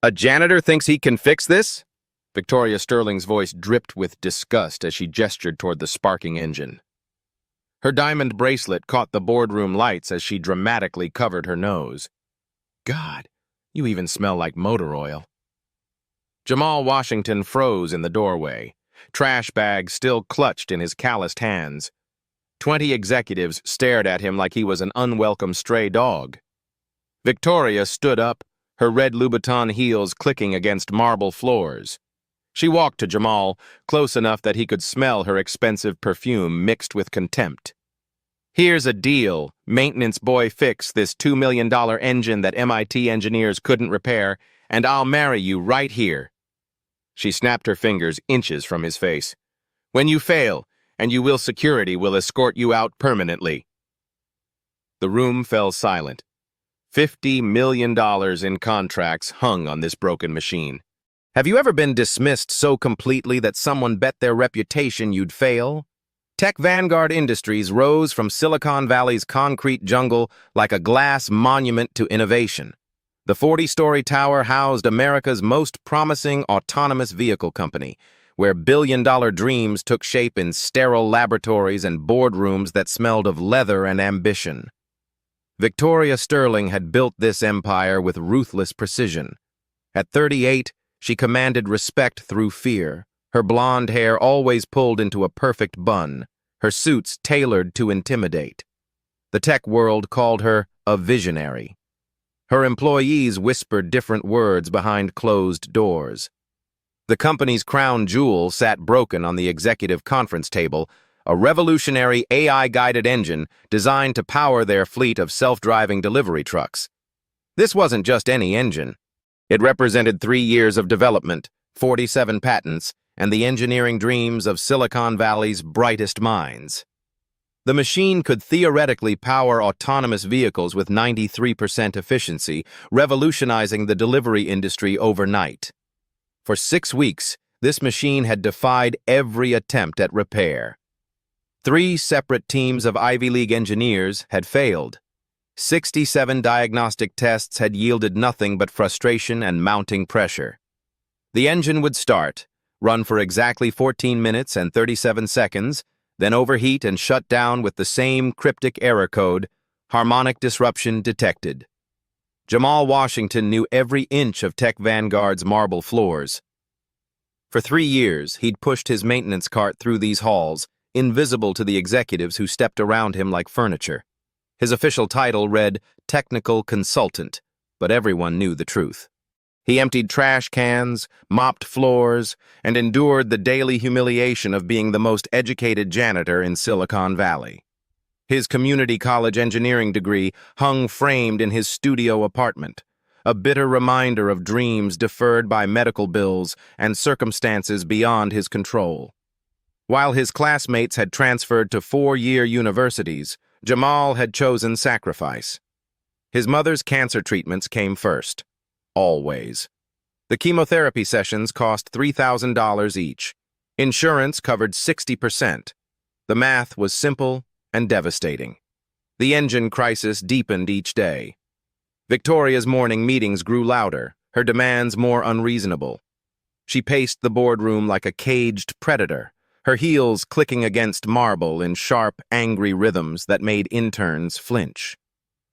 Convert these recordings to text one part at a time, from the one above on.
A janitor thinks he can fix this? Victoria Sterling's voice dripped with disgust as she gestured toward the sparking engine. Her diamond bracelet caught the boardroom lights as she dramatically covered her nose. God, you even smell like motor oil. Jamal Washington froze in the doorway, trash bags still clutched in his calloused hands. 20 executives stared at him like he was an unwelcome stray dog. Victoria stood up, her red Louboutin heels clicking against marble floors. She walked to Jamal, close enough that he could smell her expensive perfume mixed with contempt. Here's a deal, maintenance boy, fix this $2 million engine that MIT engineers couldn't repair, and I'll marry you right here. She snapped her fingers inches from his face. When you fail, and security will escort you out permanently. The room fell silent. $50 million in contracts hung on this broken machine. Have you ever been dismissed so completely that someone bet their reputation you'd fail? Tech Vanguard Industries rose from Silicon Valley's concrete jungle like a glass monument to innovation. The 40-story tower housed America's most promising autonomous vehicle company, where billion-dollar dreams took shape in sterile laboratories and boardrooms that smelled of leather and ambition. Victoria Sterling had built this empire with ruthless precision. At 38, she commanded respect through fear, her blonde hair always pulled into a perfect bun, her suits tailored to intimidate. The tech world called her a visionary. Her employees whispered different words behind closed doors. The company's crown jewel sat broken on the executive conference table, a revolutionary AI-guided engine designed to power their fleet of self-driving delivery trucks. This wasn't just any engine. It represented 3 years of development, 47 patents, and the engineering dreams of Silicon Valley's brightest minds. The machine could theoretically power autonomous vehicles with 93% efficiency, revolutionizing the delivery industry overnight. For 6 weeks, this machine had defied every attempt at repair. 3 separate teams of Ivy League engineers had failed. 67 diagnostic tests had yielded nothing but frustration and mounting pressure. The engine would start, run for exactly 14 minutes and 37 seconds, then overheat and shut down with the same cryptic error code, harmonic disruption detected. Jamal Washington knew every inch of Tech Vanguard's marble floors. For 3 years, he'd pushed his maintenance cart through these halls, invisible to the executives who stepped around him like furniture. His official title read technical consultant, but everyone knew the truth. He emptied trash cans, mopped floors, and endured the daily humiliation of being the most educated janitor in Silicon Valley. His community college engineering degree hung framed in his studio apartment, a bitter reminder of dreams deferred by medical bills and circumstances beyond his control. While his classmates had transferred to 4-year universities, Jamal had chosen sacrifice. His mother's cancer treatments came first. Always. The chemotherapy sessions cost $3,000 each. Insurance covered 60%. The math was simple and devastating. The engine crisis deepened each day. Victoria's morning meetings grew louder, her demands more unreasonable. She paced the boardroom like a caged predator, her heels clicking against marble in sharp, angry rhythms that made interns flinch.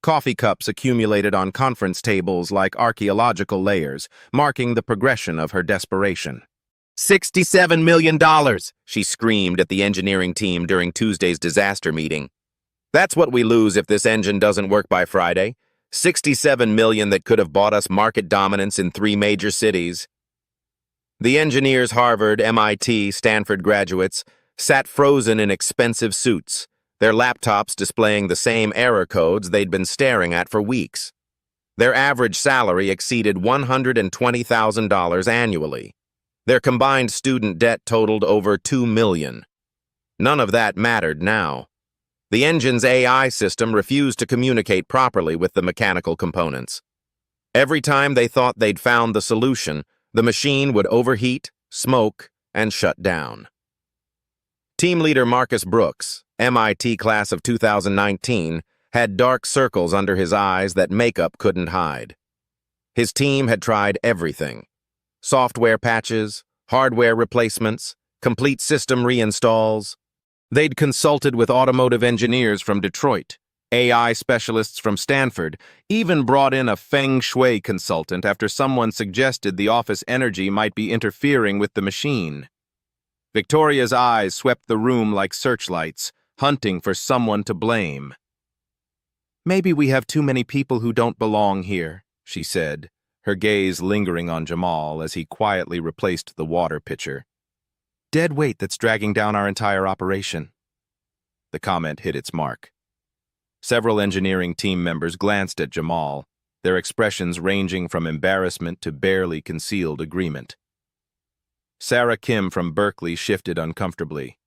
Coffee cups accumulated on conference tables like archaeological layers, marking the progression of her desperation. $67 million, she screamed at the engineering team during Tuesday's disaster meeting. That's what we lose if this engine doesn't work by Friday. $67 million that could have bought us market dominance in 3 major cities. The engineers, Harvard, MIT, Stanford graduates, sat frozen in expensive suits, their laptops displaying the same error codes they'd been staring at for weeks. Their average salary exceeded $120,000 annually. Their combined student debt totaled over $2 million. None of that mattered now. The engine's AI system refused to communicate properly with the mechanical components. Every time they thought they'd found the solution, the machine would overheat, smoke, and shut down. Team leader Marcus Brooks, MIT class of 2019, had dark circles under his eyes that makeup couldn't hide. His team had tried everything: software patches, hardware replacements, complete system reinstalls. They'd consulted with automotive engineers from Detroit, AI specialists from Stanford, even brought in a feng shui consultant after someone suggested the office energy might be interfering with the machine. Victoria's eyes swept the room like searchlights, hunting for someone to blame. "Maybe we have too many people who don't belong here," she said, her gaze lingering on Jamal as he quietly replaced the water pitcher. "Dead weight that's dragging down our entire operation." The comment hit its mark. Several engineering team members glanced at Jamal, their expressions ranging from embarrassment to barely concealed agreement. Sarah Kim from Berkeley shifted uncomfortably.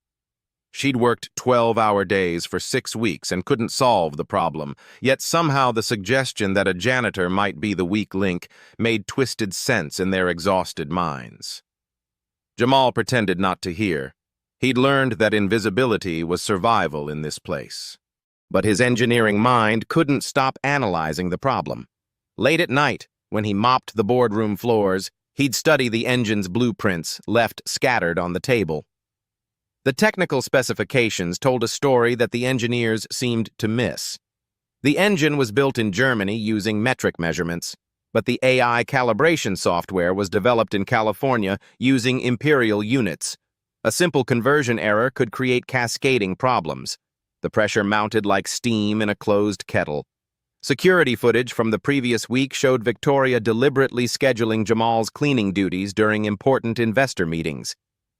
She'd worked 12-hour days for 6 weeks and couldn't solve the problem, yet somehow the suggestion that a janitor might be the weak link made twisted sense in their exhausted minds. Jamal pretended not to hear. He'd learned that invisibility was survival in this place. But his engineering mind couldn't stop analyzing the problem. Late at night, when he mopped the boardroom floors, he'd study the engine's blueprints left scattered on the table. The technical specifications told a story that the engineers seemed to miss. The engine was built in Germany using metric measurements, but the AI calibration software was developed in California using imperial units. A simple conversion error could create cascading problems. The pressure mounted like steam in a closed kettle. Security footage from the previous week showed Victoria deliberately scheduling Jamal's cleaning duties during important investor meetings.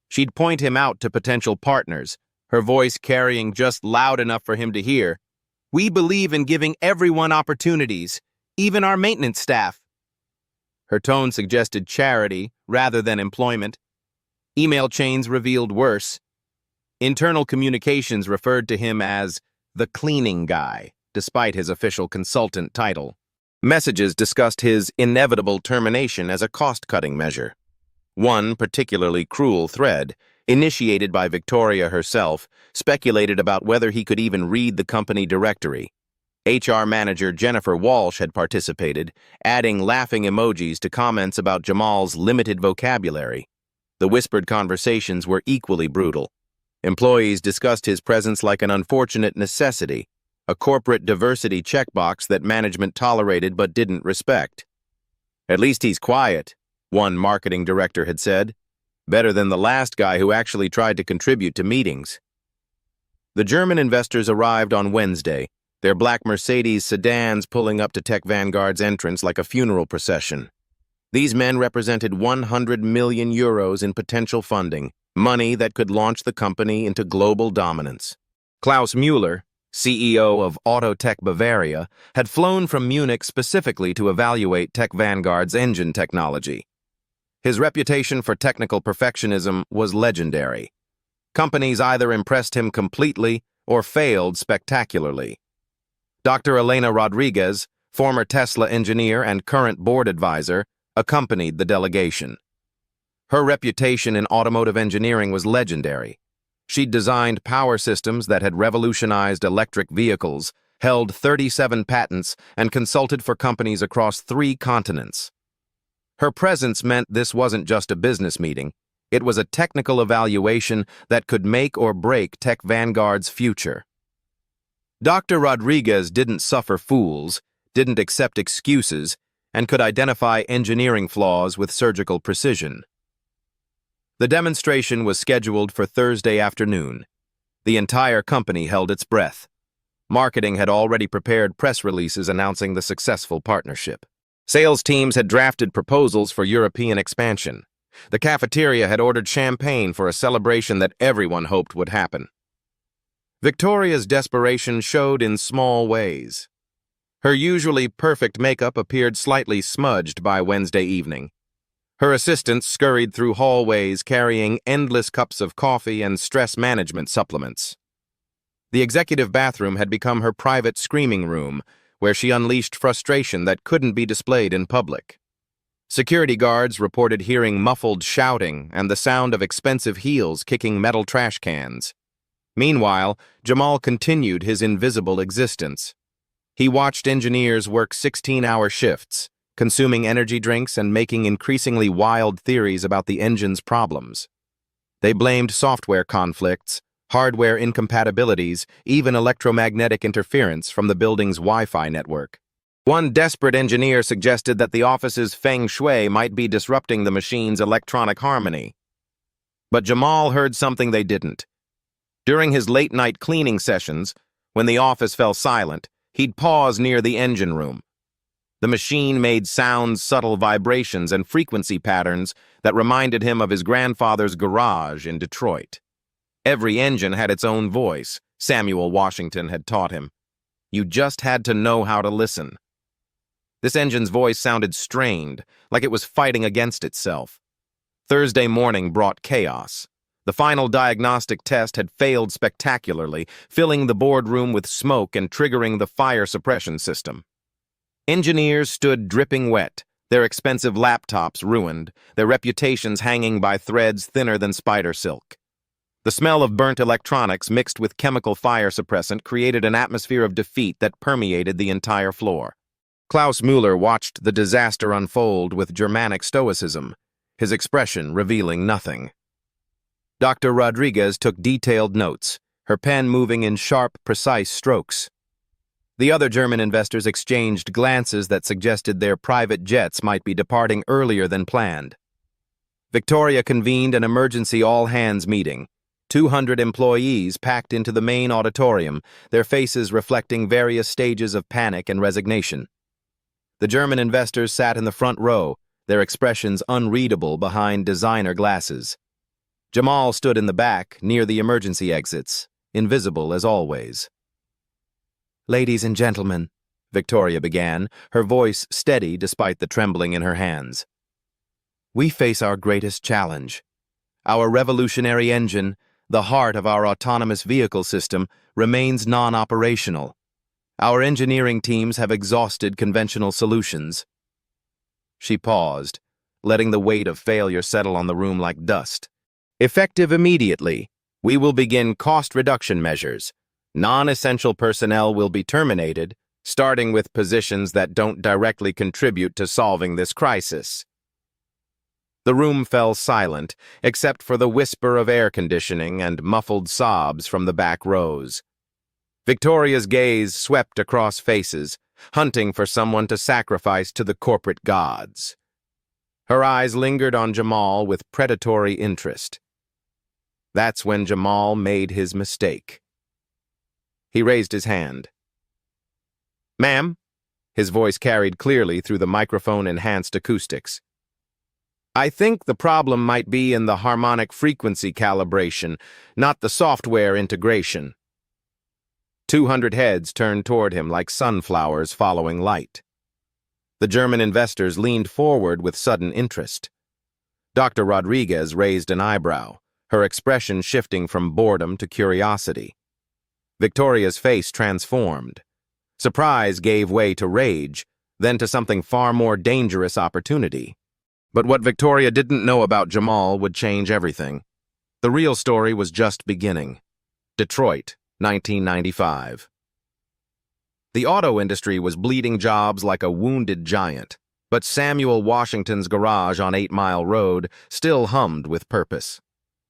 She'd point him out to potential partners, her voice carrying just loud enough for him to hear. "We believe in giving everyone opportunities, even our maintenance staff." Her tone suggested charity rather than employment. Email chains revealed worse. Internal communications referred to him as the cleaning guy, despite his official consultant title. Messages discussed his inevitable termination as a cost-cutting measure. One particularly cruel thread, initiated by Victoria herself, speculated about whether he could even read the company directory. HR manager Jennifer Walsh had participated, adding laughing emojis to comments about Jamal's limited vocabulary. The whispered conversations were equally brutal. Employees discussed his presence like an unfortunate necessity, a corporate diversity checkbox that management tolerated but didn't respect. "At least he's quiet," one marketing director had said. "Better than the last guy who actually tried to contribute to meetings." The German investors arrived on Wednesday, their black Mercedes sedans pulling up to Tech Vanguard's entrance like a funeral procession. These men represented 100 million euros in potential funding, money that could launch the company into global dominance. Klaus Müller, CEO of Autotech Bavaria, had flown from Munich specifically to evaluate Tech Vanguard's engine technology. His reputation for technical perfectionism was legendary. Companies either impressed him completely or failed spectacularly. Dr. Elena Rodriguez, former Tesla engineer and current board advisor, accompanied the delegation. Her reputation in automotive engineering was legendary. She'd designed power systems that had revolutionized electric vehicles, held 37 patents, and consulted for companies across 3 continents. Her presence meant this wasn't just a business meeting. It was a technical evaluation that could make or break Tech Vanguard's future. Dr. Rodriguez didn't suffer fools, didn't accept excuses, and could identify engineering flaws with surgical precision. The demonstration was scheduled for Thursday afternoon. The entire company held its breath. Marketing had already prepared press releases announcing the successful partnership. Sales teams had drafted proposals for European expansion. The cafeteria had ordered champagne for a celebration that everyone hoped would happen. Victoria's desperation showed in small ways. Her usually perfect makeup appeared slightly smudged by Wednesday evening. Her assistants scurried through hallways carrying endless cups of coffee and stress management supplements. The executive bathroom had become her private screaming room, where she unleashed frustration that couldn't be displayed in public. Security guards reported hearing muffled shouting and the sound of expensive heels kicking metal trash cans. Meanwhile, Jamal continued his invisible existence. He watched engineers work 16-hour shifts, consuming energy drinks and making increasingly wild theories about the engine's problems. They blamed software conflicts, hardware incompatibilities, even electromagnetic interference from the building's Wi-Fi network. One desperate engineer suggested that the office's feng shui might be disrupting the machine's electronic harmony. But Jamal heard something they didn't. During his late-night cleaning sessions, when the office fell silent, he'd pause near the engine room. The machine made sounds, subtle vibrations, and frequency patterns that reminded him of his grandfather's garage in Detroit. Every engine had its own voice, Samuel Washington had taught him. You just had to know how to listen. This engine's voice sounded strained, like it was fighting against itself. Thursday morning brought chaos. The final diagnostic test had failed spectacularly, filling the boardroom with smoke and triggering the fire suppression system. Engineers stood dripping wet, their expensive laptops ruined, their reputations hanging by threads thinner than spider silk. The smell of burnt electronics mixed with chemical fire suppressant created an atmosphere of defeat that permeated the entire floor. Klaus Mueller watched the disaster unfold with Germanic stoicism, his expression revealing nothing. Dr. Rodriguez took detailed notes, her pen moving in sharp, precise strokes. The other German investors exchanged glances that suggested their private jets might be departing earlier than planned. Victoria convened an emergency all-hands meeting. 200 employees packed into the main auditorium, their faces reflecting various stages of panic and resignation. The German investors sat in the front row, their expressions unreadable behind designer glasses. Jamal stood in the back, near the emergency exits, invisible as always. "Ladies and gentlemen," Victoria began, her voice steady despite the trembling in her hands. "We face our greatest challenge. Our revolutionary engine, the heart of our autonomous vehicle system, remains non-operational. Our engineering teams have exhausted conventional solutions." She paused, letting the weight of failure settle on the room like dust. "Effective immediately, we will begin cost reduction measures. Non-essential personnel will be terminated, starting with positions that don't directly contribute to solving this crisis." The room fell silent, except for the whisper of air conditioning and muffled sobs from the back rows. Victoria's gaze swept across faces, hunting for someone to sacrifice to the corporate gods. Her eyes lingered on Jamal with predatory interest. That's when Jamal made his mistake. He raised his hand. "Ma'am?" His voice carried clearly through the microphone-enhanced acoustics. "I think the problem might be in the harmonic frequency calibration, not the software integration." 200 heads turned toward him like sunflowers following light. The German investors leaned forward with sudden interest. Dr. Rodriguez raised an eyebrow, her expression shifting from boredom to curiosity. Victoria's face transformed. Surprise gave way to rage, then to something far more dangerous: opportunity. But what Victoria didn't know about Jamal would change everything. The real story was just beginning. Detroit, 1995. The auto industry was bleeding jobs like a wounded giant, but Samuel Washington's garage on 8 Mile Road still hummed with purpose.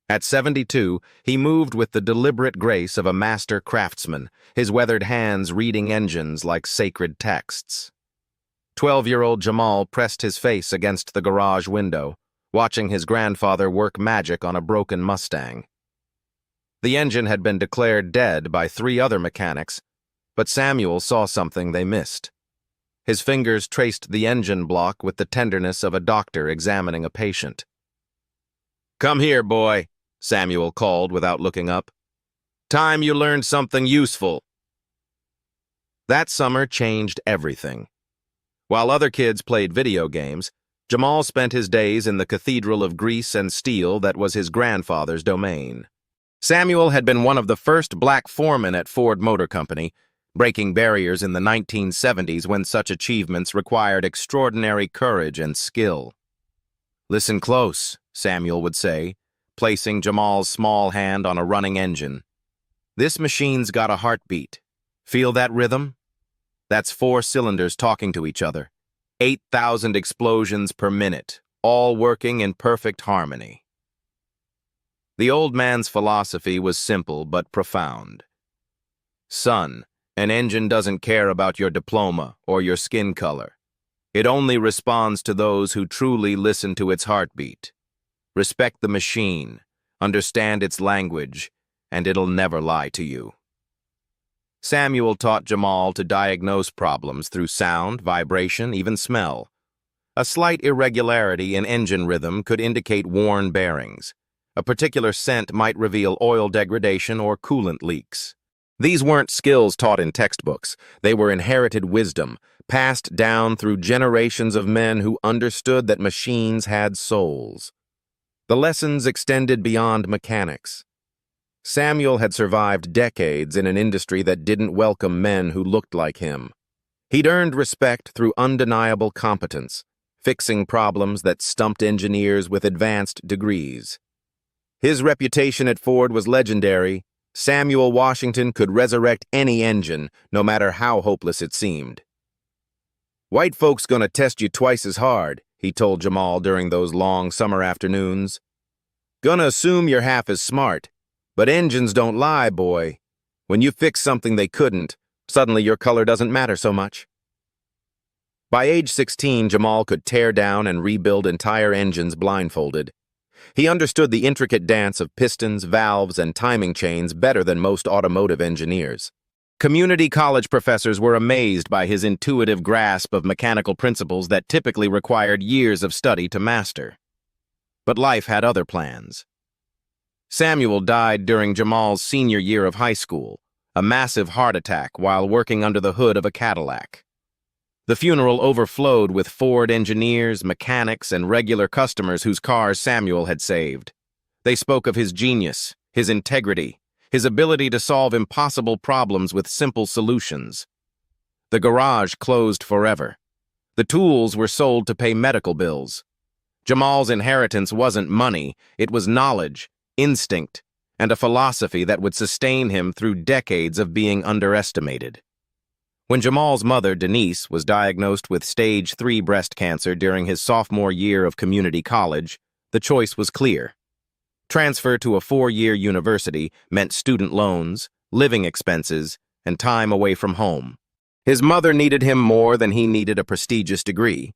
At 72, he moved with the deliberate grace of a master craftsman, his weathered hands reading engines like sacred texts. 12-year-old Jamal pressed his face against the garage window, watching his grandfather work magic on a broken Mustang. The engine had been declared dead by 3 other mechanics, but Samuel saw something they missed. His fingers traced the engine block with the tenderness of a doctor examining a patient. "Come here, boy," Samuel called without looking up. "Time you learned something useful." That summer changed everything. While other kids played video games, Jamal spent his days in the cathedral of grease and steel that was his grandfather's domain. Samuel had been one of the first black foremen at Ford Motor Company, breaking barriers in the 1970s when such achievements required extraordinary courage and skill. "Listen close," Samuel would say, placing Jamal's small hand on a running engine. "This machine's got a heartbeat. Feel that rhythm? That's 4 cylinders talking to each other. 8,000 explosions per minute, all working in perfect harmony. The old man's philosophy was simple but profound. Son, an engine doesn't care about your diploma or your skin color. It only responds to those who truly listen to its heartbeat. Respect the machine, understand its language, and it'll never lie to you. Samuel taught Jamal to diagnose problems through sound, vibration, even smell. A slight irregularity in engine rhythm could indicate worn bearings. A particular scent might reveal oil degradation or coolant leaks. These weren't skills taught in textbooks. They were inherited wisdom, passed down through generations of men who understood that machines had souls. The lessons extended beyond mechanics. Samuel had survived decades in an industry that didn't welcome men who looked like him. He'd earned respect through undeniable competence, fixing problems that stumped engineers with advanced degrees. His reputation at Ford was legendary. Samuel Washington could resurrect any engine, no matter how hopeless it seemed. "White folks gonna test you twice as hard," he told Jamal during those long summer afternoons. "Gonna assume you're half as smart. But engines don't lie, boy. When you fix something they couldn't, suddenly your color doesn't matter so much." By age 16, Jamal could tear down and rebuild entire engines blindfolded. He understood the intricate dance of pistons, valves, and timing chains better than most automotive engineers. Community college professors were amazed by his intuitive grasp of mechanical principles that typically required years of study to master. But life had other plans. Samuel died during Jamal's senior year of high school, a massive heart attack while working under the hood of a Cadillac. The funeral overflowed with Ford engineers, mechanics, and regular customers whose cars Samuel had saved. They spoke of his genius, his integrity, his ability to solve impossible problems with simple solutions. The garage closed forever. The tools were sold to pay medical bills. Jamal's inheritance wasn't money, it was knowledge, instinct, and a philosophy that would sustain him through decades of being underestimated. When Jamal's mother, Denise, was diagnosed with stage 3 breast cancer during his sophomore year of community college, the choice was clear. Transfer to a 4-year university meant student loans, living expenses, and time away from home. His mother needed him more than he needed a prestigious degree.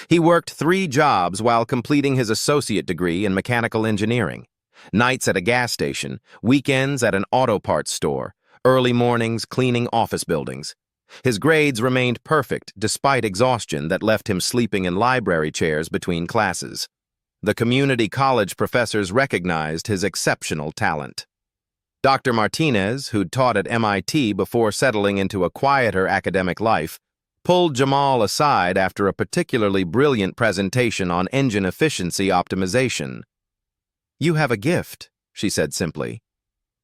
He worked 3 jobs while completing his associate degree in mechanical engineering. Nights at a gas station, weekends at an auto parts store, early mornings cleaning office buildings. His grades remained perfect despite exhaustion that left him sleeping in library chairs between classes. The community college professors recognized his exceptional talent. Dr. Martinez, who'd taught at MIT before settling into a quieter academic life, pulled Jamal aside after a particularly brilliant presentation on engine efficiency optimization. "You have a gift," she said simply.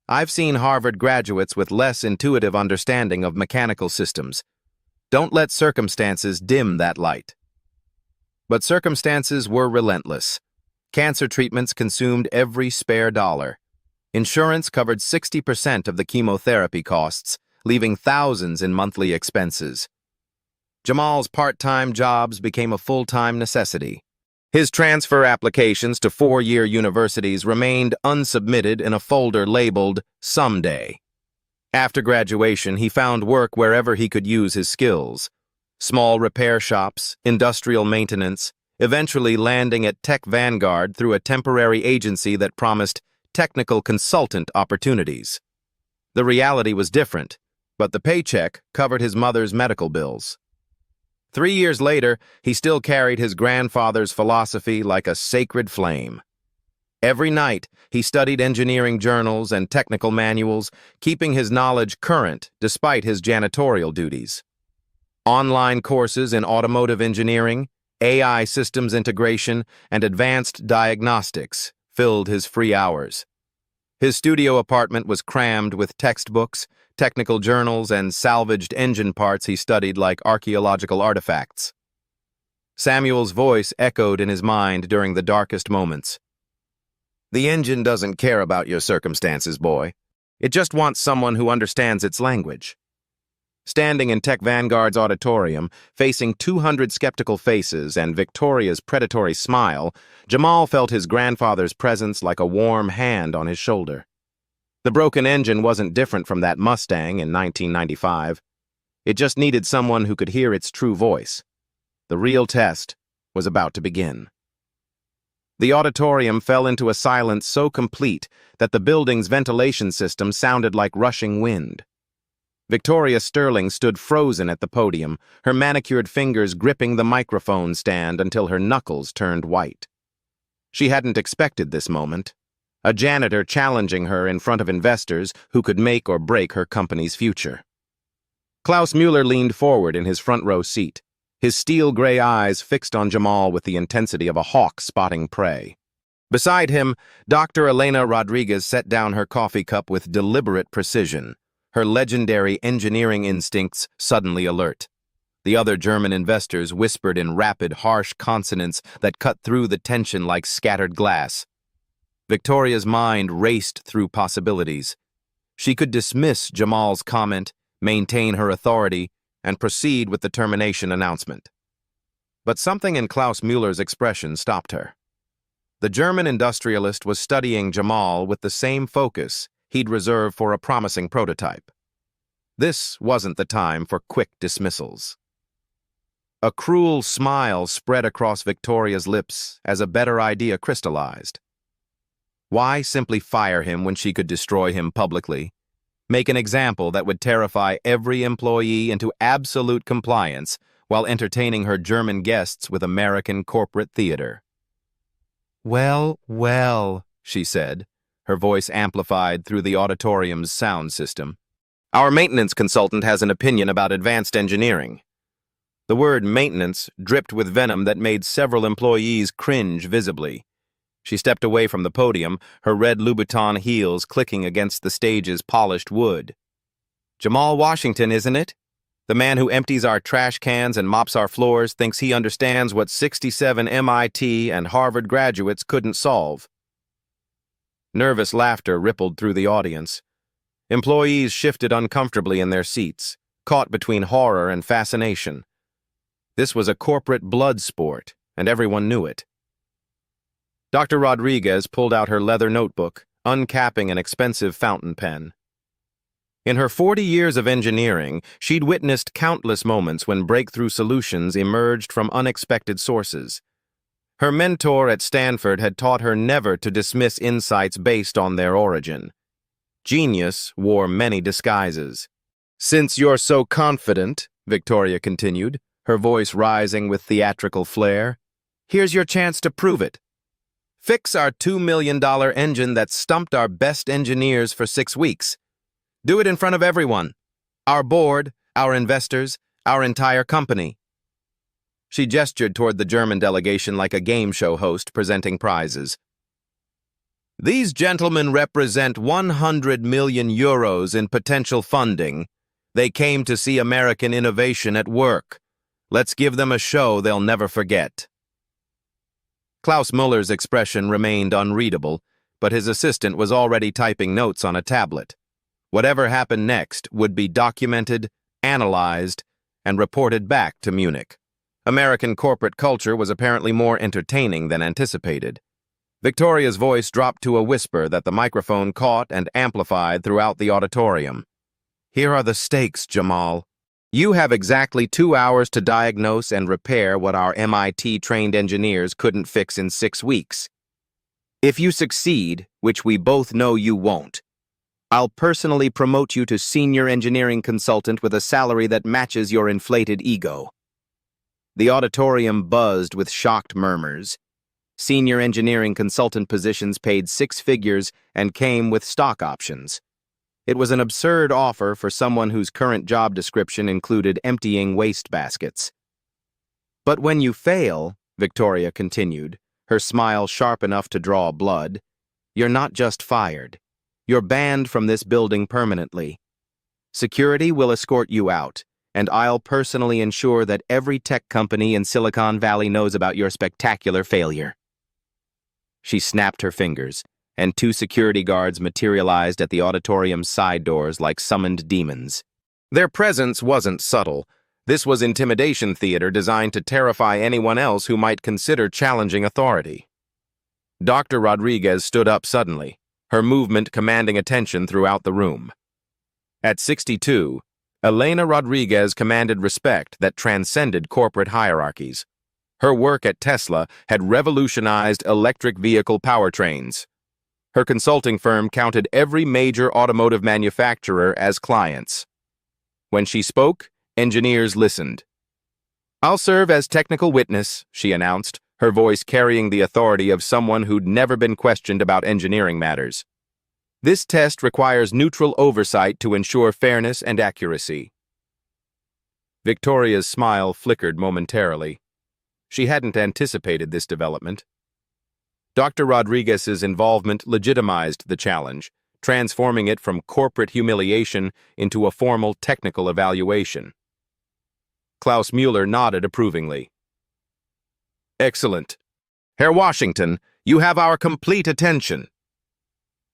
"I've seen Harvard graduates with less intuitive understanding of mechanical systems. Don't let circumstances dim that light." But circumstances were relentless. Cancer treatments consumed every spare dollar. Insurance covered 60% of the chemotherapy costs, leaving thousands in monthly expenses. Jamal's part-time jobs became a full-time necessity. His transfer applications to 4-year universities remained unsubmitted in a folder labeled "Someday." After graduation, he found work wherever he could use his skills. Small repair shops, industrial maintenance, eventually landing at Tech Vanguard through a temporary agency that promised technical consultant opportunities. The reality was different, but the paycheck covered his mother's medical bills. 3 years later, he still carried his grandfather's philosophy like a sacred flame. Every night, he studied engineering journals and technical manuals, keeping his knowledge current despite his janitorial duties. Online courses in automotive engineering, AI systems integration, and advanced diagnostics filled his free hours. His studio apartment was crammed with textbooks, technical journals, and salvaged engine parts he studied like archaeological artifacts. Samuel's voice echoed in his mind during the darkest moments. "The engine doesn't care about your circumstances, boy. It just wants someone who understands its language." Standing in Tech Vanguard's auditorium, facing 200 skeptical faces and Victoria's predatory smile, Jamal felt his grandfather's presence like a warm hand on his shoulder. The broken engine wasn't different from that Mustang in 1995. It just needed someone who could hear its true voice. The real test was about to begin. The auditorium fell into a silence so complete that the building's ventilation system sounded like rushing wind. Victoria Sterling stood frozen at the podium, her manicured fingers gripping the microphone stand until her knuckles turned white. She hadn't expected this moment. A janitor challenging her in front of investors who could make or break her company's future. Klaus Mueller leaned forward in his front row seat, his steel-gray eyes fixed on Jamal with the intensity of a hawk spotting prey. Beside him, Dr. Elena Rodriguez set down her coffee cup with deliberate precision, her legendary engineering instincts suddenly alert. The other German investors whispered in rapid, harsh consonants that cut through the tension like scattered glass. Victoria's mind raced through possibilities. She could dismiss Jamal's comment, maintain her authority, and proceed with the termination announcement. But something in Klaus Mueller's expression stopped her. The German industrialist was studying Jamal with the same focus he'd reserved for a promising prototype. This wasn't the time for quick dismissals. A cruel smile spread across Victoria's lips as a better idea crystallized. Why simply fire him when she could destroy him publicly? Make an example that would terrify every employee into absolute compliance while entertaining her German guests with American corporate theater. "Well, well," she said, her voice amplified through the auditorium's sound system. "Our maintenance consultant has an opinion about advanced engineering." The word maintenance dripped with venom that made several employees cringe visibly. She stepped away from the podium, her red Louboutin heels clicking against the stage's polished wood. "Jamal Washington, isn't it? The man who empties our trash cans and mops our floors thinks he understands what 67 MIT and Harvard graduates couldn't solve." Nervous laughter rippled through the audience. Employees shifted uncomfortably in their seats, caught between horror and fascination. This was a corporate blood sport, and everyone knew it. Dr. Rodriguez pulled out her leather notebook, uncapping an expensive fountain pen. In her 40 years of engineering, she'd witnessed countless moments when breakthrough solutions emerged from unexpected sources. Her mentor at Stanford had taught her never to dismiss insights based on their origin. Genius wore many disguises. "Since you're so confident," Victoria continued, her voice rising with theatrical flair, "here's your chance to prove it. Fix our $2 million engine that stumped our best engineers for 6 weeks. Do it in front of everyone. Our board, our investors, our entire company." She gestured toward the German delegation like a game show host presenting prizes. "These gentlemen represent 100 million euros in potential funding. They came to see American innovation at work. Let's give them a show they'll never forget." Klaus Muller's expression remained unreadable, but his assistant was already typing notes on a tablet. Whatever happened next would be documented, analyzed, and reported back to Munich. American corporate culture was apparently more entertaining than anticipated. Victoria's voice dropped to a whisper that the microphone caught and amplified throughout the auditorium. "Here are the stakes, Jamal. You have exactly 2 hours to diagnose and repair what our MIT-trained engineers couldn't fix in 6 weeks. If you succeed, which we both know you won't, I'll personally promote you to senior engineering consultant with a salary that matches your inflated ego." The auditorium buzzed with shocked murmurs. Senior engineering consultant positions paid 6 figures and came with stock options. It was an absurd offer for someone whose current job description included emptying waste baskets. "But when you fail," Victoria continued, her smile sharp enough to draw blood, "you're not just fired. You're banned from this building permanently. Security will escort you out, and I'll personally ensure that every tech company in Silicon Valley knows about your spectacular failure." She snapped her fingers, and 2 security guards materialized at the auditorium's side doors like summoned demons. Their presence wasn't subtle. This was intimidation theater designed to terrify anyone else who might consider challenging authority. Dr. Rodriguez stood up suddenly, her movement commanding attention throughout the room. At 62, Elena Rodriguez commanded respect that transcended corporate hierarchies. Her work at Tesla had revolutionized electric vehicle powertrains. Her consulting firm counted every major automotive manufacturer as clients. When she spoke, engineers listened. "I'll serve as technical witness," she announced, her voice carrying the authority of someone who'd never been questioned about engineering matters. "This test requires neutral oversight to ensure fairness and accuracy." Victoria's smile flickered momentarily. She hadn't anticipated this development. Dr. Rodriguez's involvement legitimized the challenge, transforming it from corporate humiliation into a formal technical evaluation. Klaus Mueller nodded approvingly. "Excellent. Herr Washington, you have our complete attention."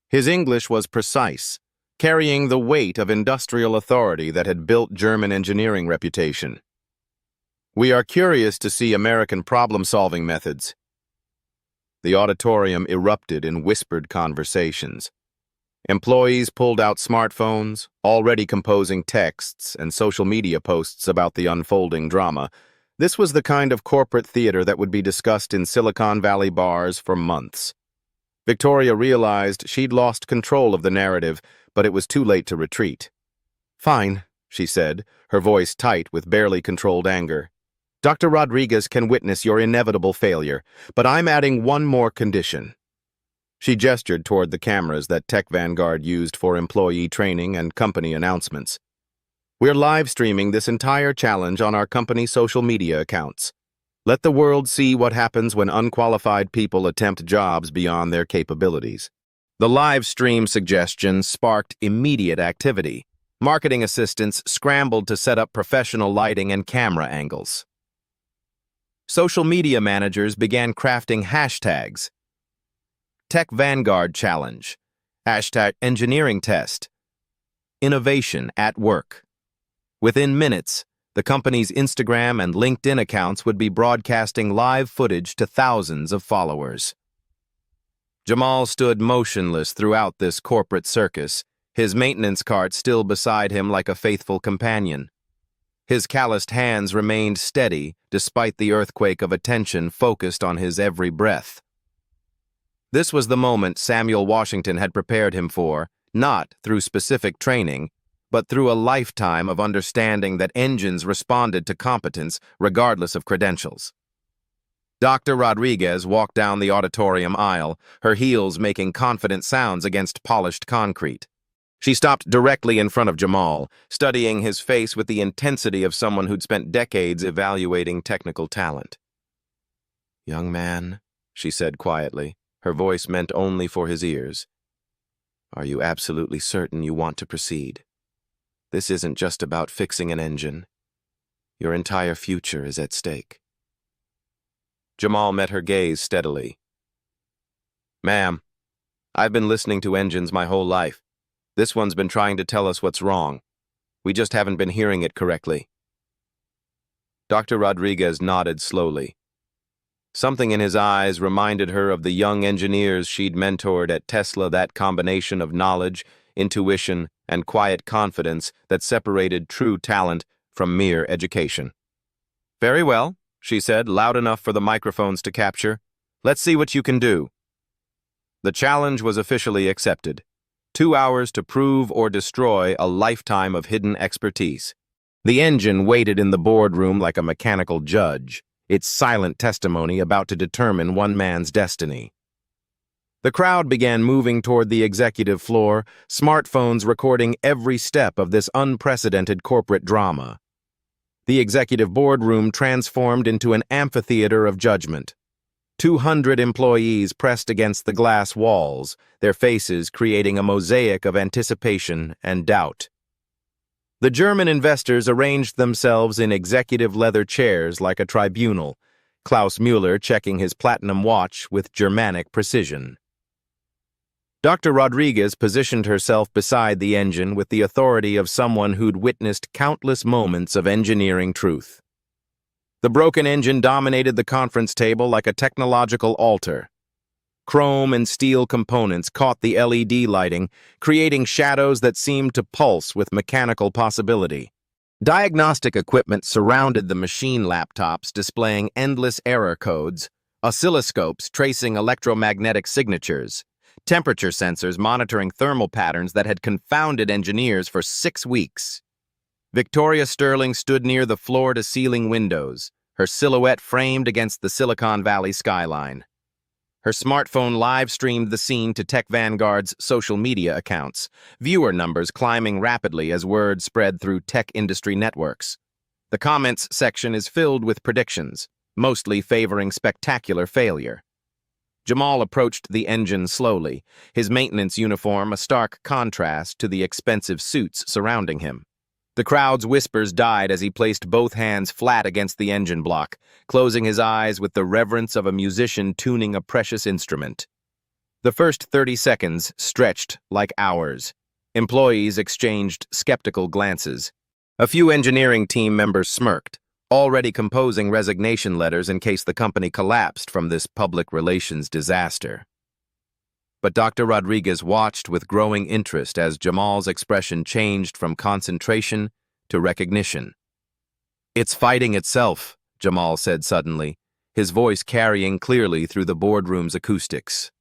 His English was precise, carrying the weight of industrial authority that had built German engineering reputation. "We are curious to see American problem-solving methods." The auditorium erupted in whispered conversations. Employees pulled out smartphones, already composing texts and social media posts about the unfolding drama. This was the kind of corporate theater that would be discussed in Silicon Valley bars for months. Victoria realized she'd lost control of the narrative, but it was too late to retreat. "Fine," she said, her voice tight with barely controlled anger. "Dr. Rodriguez can witness your inevitable failure, but I'm adding one more condition." She gestured toward the cameras that Tech Vanguard used for employee training and company announcements. "We're live streaming this entire challenge on our company social media accounts. Let the world see what happens when unqualified people attempt jobs beyond their capabilities." The live stream suggestion sparked immediate activity. Marketing assistants scrambled to set up professional lighting and camera angles. Social media managers began crafting hashtags. Tech Vanguard Challenge, hashtag Engineering Test, Innovation at Work. Within minutes, the company's Instagram and LinkedIn accounts would be broadcasting live footage to thousands of followers. Jamal stood motionless throughout this corporate circus, his maintenance cart still beside him like a faithful companion. His calloused hands remained steady despite the earthquake of attention focused on his every breath. This was the moment Samuel Washington had prepared him for, not through specific training, but through a lifetime of understanding that engines responded to competence regardless of credentials. Dr. Rodriguez walked down the auditorium aisle, her heels making confident sounds against polished concrete. She stopped directly in front of Jamal, studying his face with the intensity of someone who'd spent decades evaluating technical talent. "Young man," she said quietly, her voice meant only for his ears, "are you absolutely certain you want to proceed? This isn't just about fixing an engine. Your entire future is at stake." Jamal met her gaze steadily. "Ma'am, I've been listening to engines my whole life. This one's been trying to tell us what's wrong. We just haven't been hearing it correctly." Dr. Rodriguez nodded slowly. Something in his eyes reminded her of the young engineers she'd mentored at Tesla, that combination of knowledge, intuition, and quiet confidence that separated true talent from mere education. "Very well," she said, loud enough for the microphones to capture. "Let's see what you can do." The challenge was officially accepted. 2 hours to prove or destroy a lifetime of hidden expertise. The engine waited in the boardroom like a mechanical judge, its silent testimony about to determine one man's destiny. The crowd began moving toward the executive floor, smartphones recording every step of this unprecedented corporate drama. The executive boardroom transformed into an amphitheater of judgment. 200 employees pressed against the glass walls, their faces creating a mosaic of anticipation and doubt. The German investors arranged themselves in executive leather chairs like a tribunal, Klaus Mueller checking his platinum watch with Germanic precision. Dr. Rodriguez positioned herself beside the engine with the authority of someone who'd witnessed countless moments of engineering truth. The broken engine dominated the conference table like a technological altar. Chrome and steel components caught the LED lighting, creating shadows that seemed to pulse with mechanical possibility. Diagnostic equipment surrounded the machine laptops, displaying endless error codes, oscilloscopes tracing electromagnetic signatures, temperature sensors monitoring thermal patterns that had confounded engineers for 6 weeks. Victoria Sterling stood near the floor-to-ceiling windows, her silhouette framed against the Silicon Valley skyline. Her smartphone live-streamed the scene to Tech Vanguard's social media accounts, viewer numbers climbing rapidly as word spread through tech industry networks. The comments section is filled with predictions, mostly favoring spectacular failure. Jamal approached the engine slowly, his maintenance uniform a stark contrast to the expensive suits surrounding him. The crowd's whispers died as he placed both hands flat against the engine block, closing his eyes with the reverence of a musician tuning a precious instrument. The first 30 seconds stretched like hours. Employees exchanged skeptical glances. A few engineering team members smirked, already composing resignation letters in case the company collapsed from this public relations disaster. But Dr. Rodriguez watched with growing interest as Jamal's expression changed from concentration to recognition. "It's fighting itself," Jamal said suddenly, his voice carrying clearly through the boardroom's acoustics.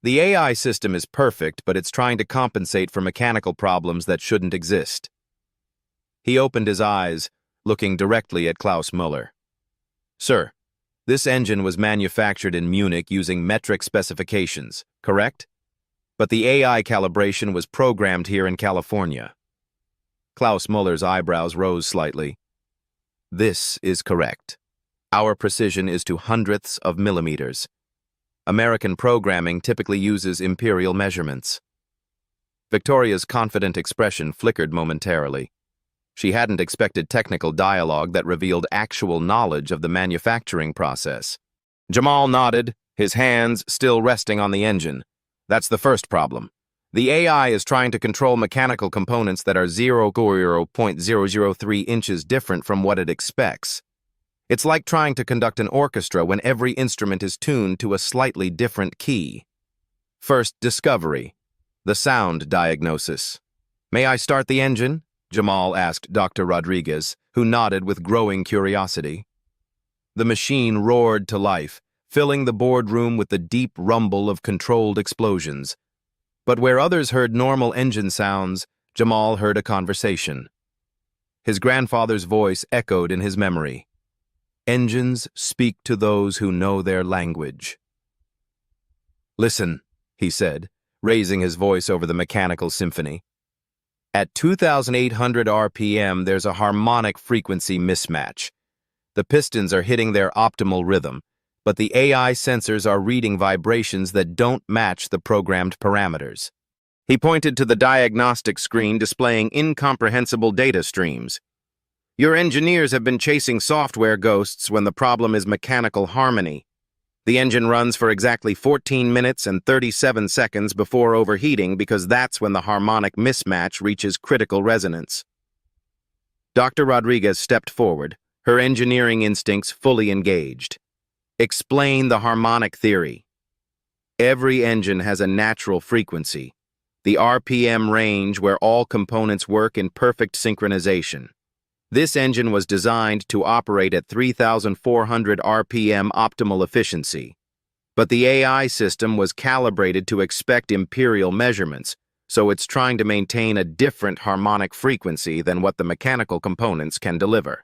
"The AI system is perfect, but it's trying to compensate for mechanical problems that shouldn't exist." He opened his eyes, looking directly at Klaus Müller. "Sir, this engine was manufactured in Munich using metric specifications, correct? But the AI calibration was programmed here in California." Klaus Müller's eyebrows rose slightly. "This is correct. Our precision is to hundredths of millimeters. American programming typically uses imperial measurements." Victoria's confident expression flickered momentarily. She hadn't expected technical dialogue that revealed actual knowledge of the manufacturing process. Jamal nodded, his hands still resting on the engine. "That's the first problem. The AI is trying to control mechanical components that are 0.003 inches different from what it expects. It's like trying to conduct an orchestra when every instrument is tuned to a slightly different key." First discovery, the sound diagnosis. "May I start the engine?" Jamal asked Dr. Rodriguez, who nodded with growing curiosity. The machine roared to life, filling the boardroom with the deep rumble of controlled explosions. But where others heard normal engine sounds, Jamal heard a conversation. His grandfather's voice echoed in his memory. "Engines speak to those who know their language." "Listen," he said, raising his voice over the mechanical symphony. "At 2,800 RPM, there's a harmonic frequency mismatch. The pistons are hitting their optimal rhythm, but the AI sensors are reading vibrations that don't match the programmed parameters." He pointed to the diagnostic screen displaying incomprehensible data streams. "Your engineers have been chasing software ghosts when the problem is mechanical harmony. The engine runs for exactly 14 minutes and 37 seconds before overheating because that's when the harmonic mismatch reaches critical resonance." Dr. Rodriguez stepped forward, her engineering instincts fully engaged. "Explain the harmonic theory." "Every engine has a natural frequency, the RPM range where all components work in perfect synchronization. This engine was designed to operate at 3,400 RPM optimal efficiency. But the AI system was calibrated to expect imperial measurements, so it's trying to maintain a different harmonic frequency than what the mechanical components can deliver."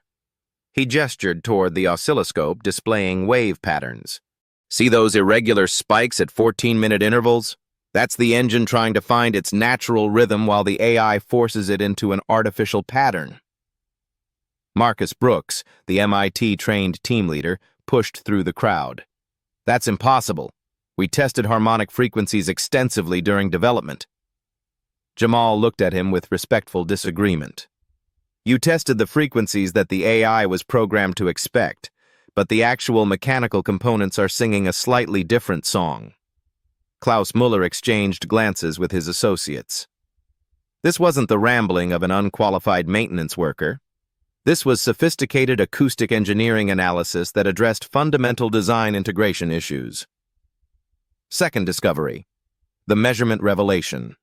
He gestured toward the oscilloscope displaying wave patterns. "See those irregular spikes at 14-minute intervals? That's the engine trying to find its natural rhythm while the AI forces it into an artificial pattern." Marcus Brooks, the MIT-trained team leader, pushed through the crowd. "That's impossible. We tested harmonic frequencies extensively during development." Jamal looked at him with respectful disagreement. "You tested the frequencies that the AI was programmed to expect, but the actual mechanical components are singing a slightly different song." Klaus Muller exchanged glances with his associates. This wasn't the rambling of an unqualified maintenance worker. This was sophisticated acoustic engineering analysis that addressed fundamental design integration issues. Second discovery: the measurement revelation.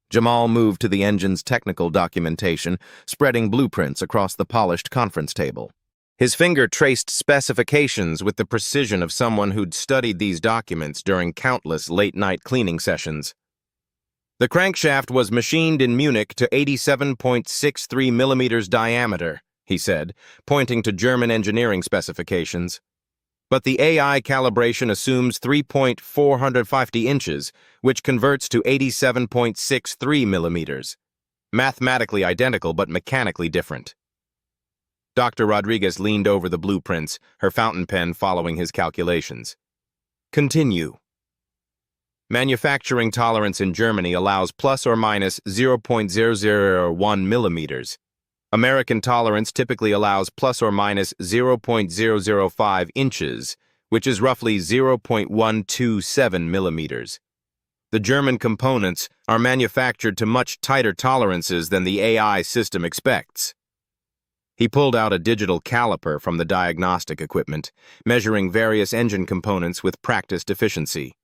Jamal moved to the engine's technical documentation, spreading blueprints across the polished conference table. His finger traced specifications with the precision of someone who'd studied these documents during countless late-night cleaning sessions. The crankshaft was machined in Munich to 87.63 millimeters diameter, he said, pointing to German engineering specifications. But the AI calibration assumes 3.450 inches, which converts to 87.63 millimeters. Mathematically identical, but mechanically different. Dr. Rodriguez leaned over the blueprints, her fountain pen following his calculations. Continue. Manufacturing tolerance in Germany allows plus or minus 0.001 millimeters. American tolerance typically allows plus or minus 0.005 inches, which is roughly 0.127 millimeters. The German components are manufactured to much tighter tolerances than the AI system expects. He pulled out a digital caliper from the diagnostic equipment, measuring various engine components with practiced efficiency.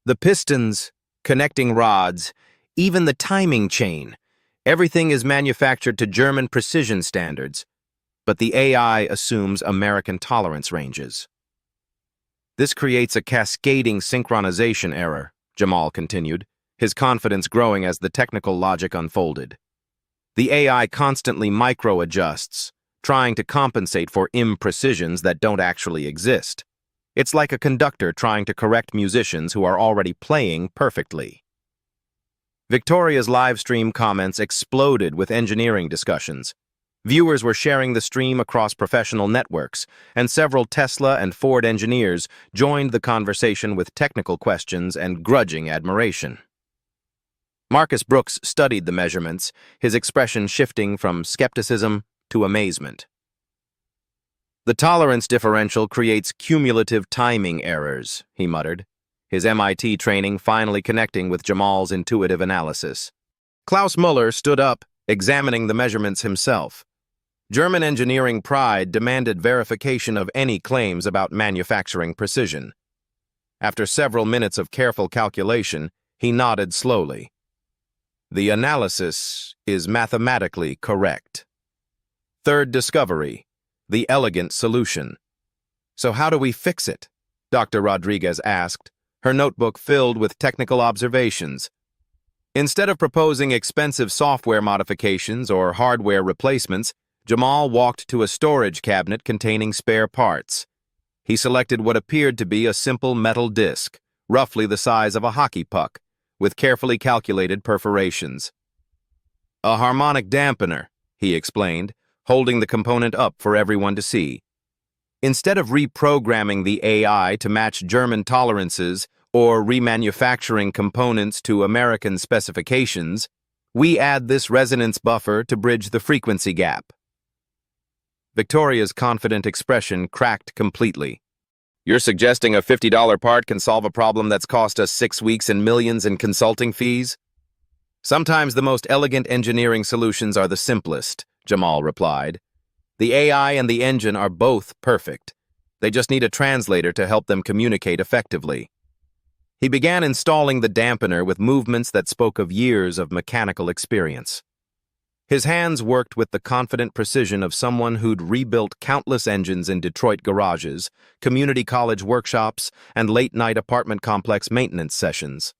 The pistons, connecting rods, even the timing chain, everything is manufactured to German precision standards, but the AI assumes American tolerance ranges. This creates a cascading synchronization error, Jamal continued, his confidence growing as the technical logic unfolded. The AI constantly micro-adjusts, trying to compensate for imprecisions that don't actually exist. It's like a conductor trying to correct musicians who are already playing perfectly. Victoria's live stream comments exploded with engineering discussions. Viewers were sharing the stream across professional networks, and several Tesla and Ford engineers joined the conversation with technical questions and grudging admiration. Marcus Brooks studied the measurements, his expression shifting from skepticism to amazement. The tolerance differential creates cumulative timing errors, he muttered, his MIT training finally connecting with Jamal's intuitive analysis. Klaus Muller stood up, examining the measurements himself. German engineering pride demanded verification of any claims about manufacturing precision. After several minutes of careful calculation, he nodded slowly. The analysis is mathematically correct. Third discovery: the elegant solution. So how do we fix it? Dr. Rodriguez asked, her notebook filled with technical observations. Instead of proposing expensive software modifications or hardware replacements, Jamal walked to a storage cabinet containing spare parts. He selected what appeared to be a simple metal disc, roughly the size of a hockey puck, with carefully calculated perforations. A harmonic dampener, he explained, holding the component up for everyone to see. Instead of reprogramming the AI to match German tolerances or remanufacturing components to American specifications, we add this resonance buffer to bridge the frequency gap. Victoria's confident expression cracked completely. You're suggesting a $50 part can solve a problem that's cost us 6 weeks and millions in consulting fees? Sometimes the most elegant engineering solutions are the simplest, Jamal replied. The AI and the engine are both perfect. They just need a translator to help them communicate effectively. He began installing the dampener with movements that spoke of years of mechanical experience. His hands worked with the confident precision of someone who'd rebuilt countless engines in Detroit garages, community college workshops, and late-night apartment complex maintenance sessions.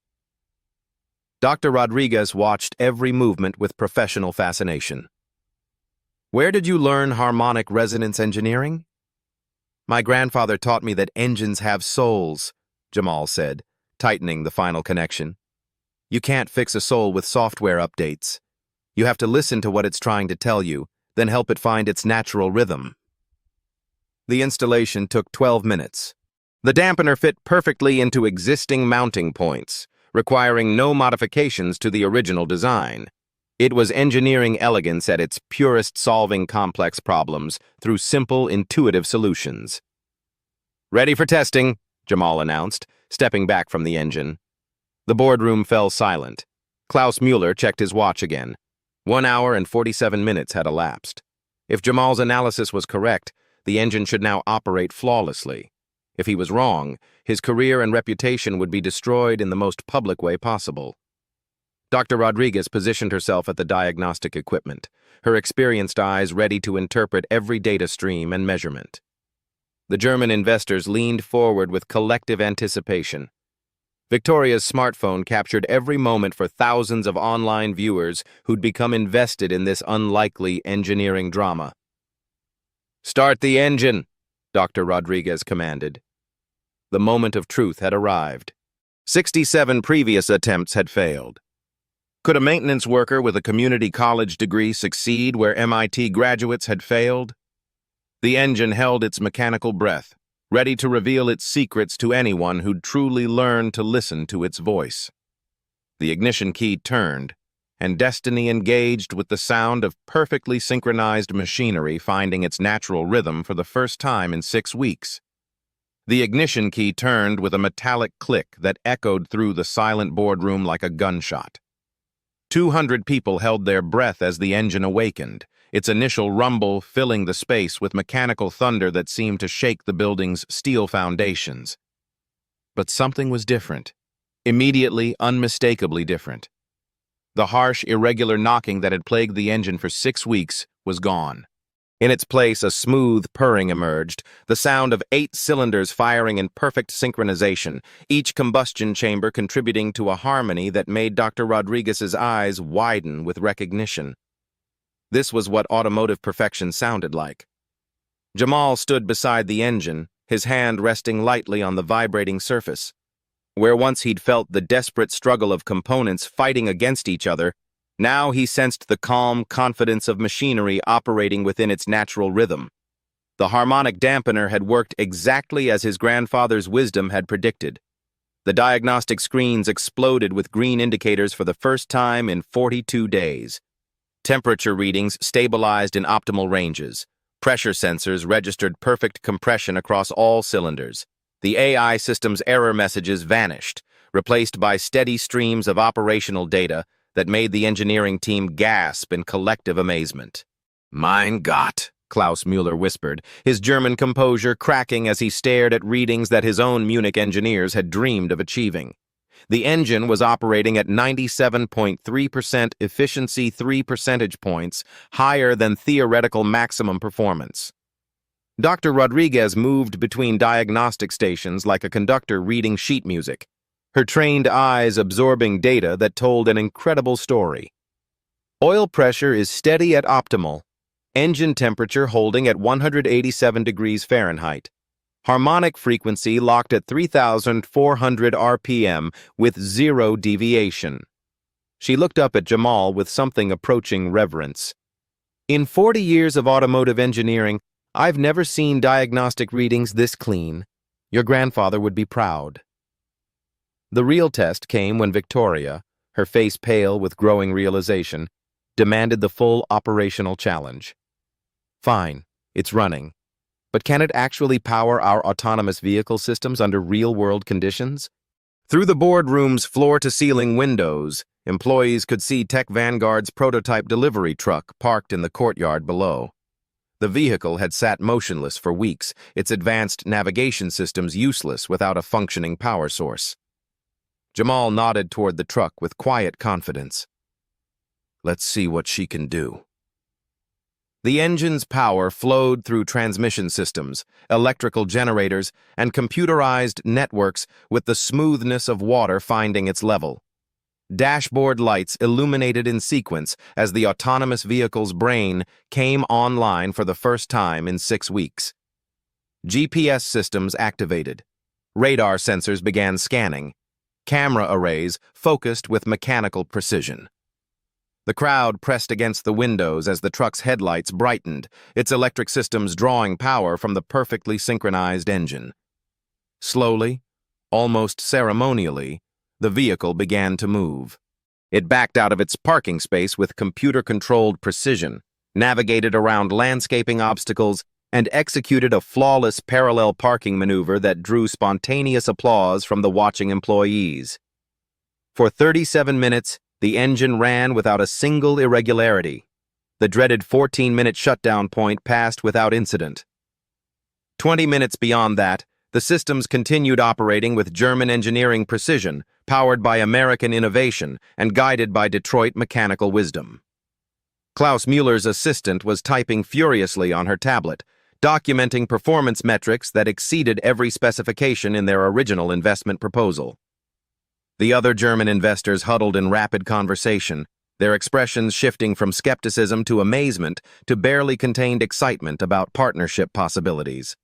Dr. Rodriguez watched every movement with professional fascination. Where did you learn harmonic resonance engineering? My grandfather taught me that engines have souls, Jamal said, tightening the final connection. You can't fix a soul with software updates. You have to listen to what it's trying to tell you, then help it find its natural rhythm. The installation took 12 minutes. The dampener fit perfectly into existing mounting points, requiring no modifications to the original design. It was engineering elegance at its purest, solving complex problems through simple, intuitive solutions. Ready for testing, Jamal announced, stepping back from the engine. The boardroom fell silent. Klaus Mueller checked his watch again. 1 hour and 47 minutes had elapsed. If Jamal's analysis was correct, the engine should now operate flawlessly. If he was wrong, his career and reputation would be destroyed in the most public way possible. Dr. Rodriguez positioned herself at the diagnostic equipment, her experienced eyes ready to interpret every data stream and measurement. The German investors leaned forward with collective anticipation. Victoria's smartphone captured every moment for thousands of online viewers who'd become invested in this unlikely engineering drama. "Start the engine," Dr. Rodriguez commanded. The moment of truth had arrived. 67 previous attempts had failed. Could a maintenance worker with a community college degree succeed where MIT graduates had failed? The engine held its mechanical breath, ready to reveal its secrets to anyone who'd truly learned to listen to its voice. The ignition key turned, and destiny engaged with the sound of perfectly synchronized machinery finding its natural rhythm for the first time in 6 weeks. The ignition key turned with a metallic click that echoed through the silent boardroom like a gunshot. 200 people held their breath as the engine awakened, its initial rumble filling the space with mechanical thunder that seemed to shake the building's steel foundations. But something was different, immediately, unmistakably different. The harsh, irregular knocking that had plagued the engine for 6 weeks was gone. In its place, a smooth purring emerged, the sound of 8 cylinders firing in perfect synchronization, each combustion chamber contributing to a harmony that made Dr. Rodriguez's eyes widen with recognition. This was what automotive perfection sounded like. Jamal stood beside the engine, his hand resting lightly on the vibrating surface. Where once he'd felt the desperate struggle of components fighting against each other, now he sensed the calm confidence of machinery operating within its natural rhythm. The harmonic dampener had worked exactly as his grandfather's wisdom had predicted. The diagnostic screens exploded with green indicators for the first time in 42 days. Temperature readings stabilized in optimal ranges. Pressure sensors registered perfect compression across all cylinders. The AI system's error messages vanished, replaced by steady streams of operational data that made the engineering team gasp in collective amazement. "Mein Gott," Klaus Mueller whispered, his German composure cracking as he stared at readings that his own Munich engineers had dreamed of achieving. The engine was operating at 97.3% efficiency, 3 percentage points higher than theoretical maximum performance. Dr. Rodriguez moved between diagnostic stations like a conductor reading sheet music, her trained eyes absorbing data that told an incredible story. Oil pressure is steady at optimal, engine temperature holding at 187 degrees Fahrenheit. Harmonic frequency locked at 3,400 RPM with 0 deviation. She looked up at Jamal with something approaching reverence. "In 40 years of automotive engineering, I've never seen diagnostic readings this clean. Your grandfather would be proud." The real test came when Victoria, her face pale with growing realization, demanded the full operational challenge. "Fine, it's running. But can it actually power our autonomous vehicle systems under real-world conditions?" Through the boardroom's floor-to-ceiling windows, employees could see Tech Vanguard's prototype delivery truck parked in the courtyard below. The vehicle had sat motionless for weeks, its advanced navigation systems useless without a functioning power source. Jamal nodded toward the truck with quiet confidence. "Let's see what she can do." The engine's power flowed through transmission systems, electrical generators, and computerized networks with the smoothness of water finding its level. Dashboard lights illuminated in sequence as the autonomous vehicle's brain came online for the first time in 6 weeks. GPS systems activated. Radar sensors began scanning. Camera arrays focused with mechanical precision. The crowd pressed against the windows as the truck's headlights brightened, its electric systems drawing power from the perfectly synchronized engine. Slowly, almost ceremonially, the vehicle began to move. It backed out of its parking space with computer-controlled precision, navigated around landscaping obstacles, and executed a flawless parallel parking maneuver that drew spontaneous applause from the watching employees. For 37 minutes, the engine ran without a single irregularity. The dreaded 14-minute shutdown point passed without incident. 20 minutes beyond that, the systems continued operating with German engineering precision, powered by American innovation, and guided by Detroit mechanical wisdom. Klaus Mueller's assistant was typing furiously on her tablet, documenting performance metrics that exceeded every specification in their original investment proposal. The other German investors huddled in rapid conversation, their expressions shifting from skepticism to amazement to barely contained excitement about partnership possibilities.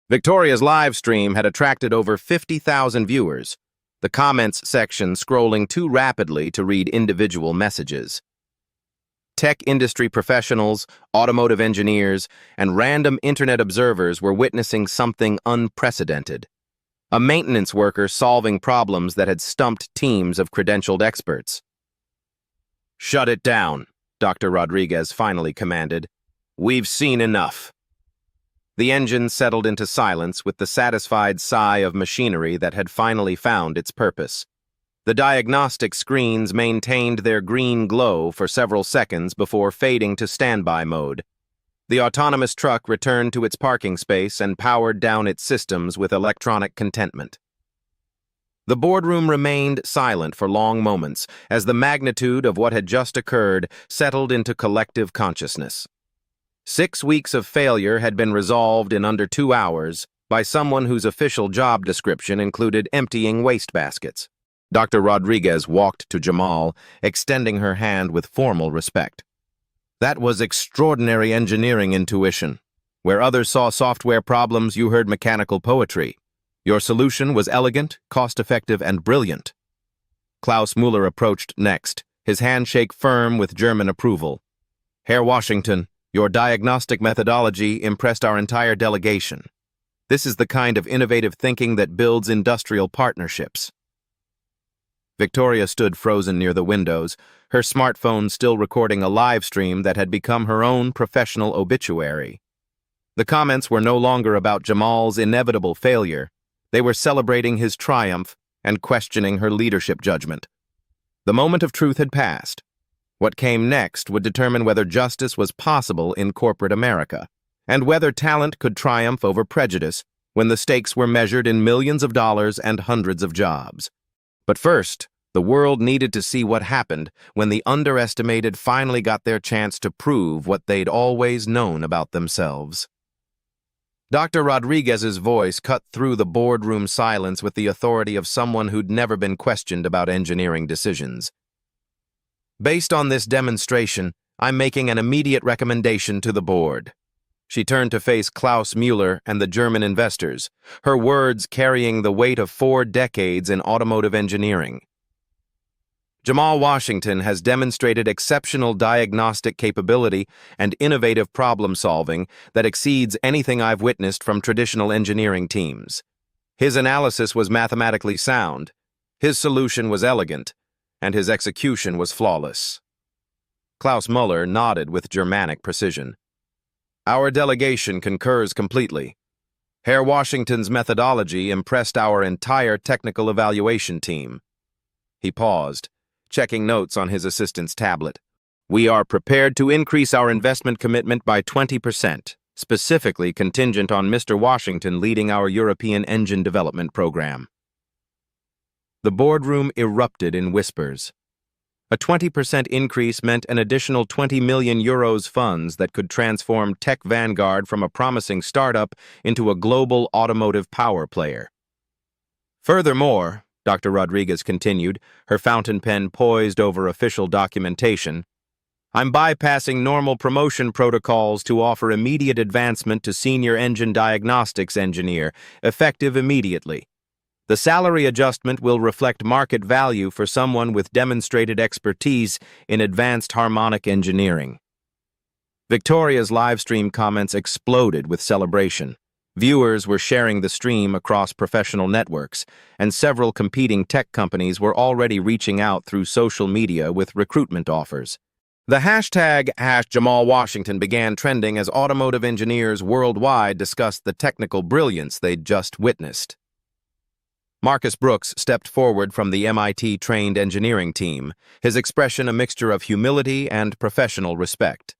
Victoria's live stream had attracted over 50,000 viewers, the comments section scrolling too rapidly to read individual messages. Tech industry professionals, automotive engineers, and random internet observers were witnessing something unprecedented. A maintenance worker solving problems that had stumped teams of credentialed experts. "Shut it down," Dr. Rodriguez finally commanded. "We've seen enough." The engine settled into silence with the satisfied sigh of machinery that had finally found its purpose. The diagnostic screens maintained their green glow for several seconds before fading to standby mode. The autonomous truck returned to its parking space and powered down its systems with electronic contentment. The boardroom remained silent for long moments as the magnitude of what had just occurred settled into collective consciousness. 6 weeks of failure had been resolved in under 2 hours by someone whose official job description included emptying wastebaskets. Dr. Rodriguez walked to Jamal, extending her hand with formal respect. "That was extraordinary engineering intuition. Where others saw software problems, you heard mechanical poetry. Your solution was elegant, cost-effective, and brilliant." Klaus Mueller approached next, his handshake firm with German approval. "Herr Washington, your diagnostic methodology impressed our entire delegation. This is the kind of innovative thinking that builds industrial partnerships." Victoria stood frozen near the windows, her smartphone still recording a live stream that had become her own professional obituary. The comments were no longer about Jamal's inevitable failure. They were celebrating his triumph and questioning her leadership judgment. The moment of truth had passed. What came next would determine whether justice was possible in corporate America, and whether talent could triumph over prejudice when the stakes were measured in millions of dollars and hundreds of jobs. But first, the world needed to see what happened when the underestimated finally got their chance to prove what they'd always known about themselves. Dr. Rodriguez's voice cut through the boardroom silence with the authority of someone who'd never been questioned about engineering decisions. "Based on this demonstration, I'm making an immediate recommendation to the board." She turned to face Klaus Mueller and the German investors, her words carrying the weight of 4 decades in automotive engineering. "Jamal Washington has demonstrated exceptional diagnostic capability and innovative problem-solving that exceeds anything I've witnessed from traditional engineering teams. His analysis was mathematically sound, his solution was elegant, and his execution was flawless." Klaus Mueller nodded with Germanic precision. "Our delegation concurs completely. Herr Washington's methodology impressed our entire technical evaluation team." He paused, checking notes on his assistant's tablet. "We are prepared to increase our investment commitment by 20%, specifically contingent on Mr. Washington leading our European engine development program." The boardroom erupted in whispers. A 20% increase meant an additional 20 million euros funds that could transform Tech Vanguard from a promising startup into a global automotive power player. "Furthermore," Dr. Rodriguez continued, her fountain pen poised over official documentation, "I'm bypassing normal promotion protocols to offer immediate advancement to senior engine diagnostics engineer, effective immediately. The salary adjustment will reflect market value for someone with demonstrated expertise in advanced harmonic engineering." Victoria's livestream comments exploded with celebration. Viewers were sharing the stream across professional networks, and several competing tech companies were already reaching out through social media with recruitment offers. The hashtag #JamalWashington began trending as automotive engineers worldwide discussed the technical brilliance they'd just witnessed. Marcus Brooks stepped forward from the MIT-trained engineering team, his expression a mixture of humility and professional respect.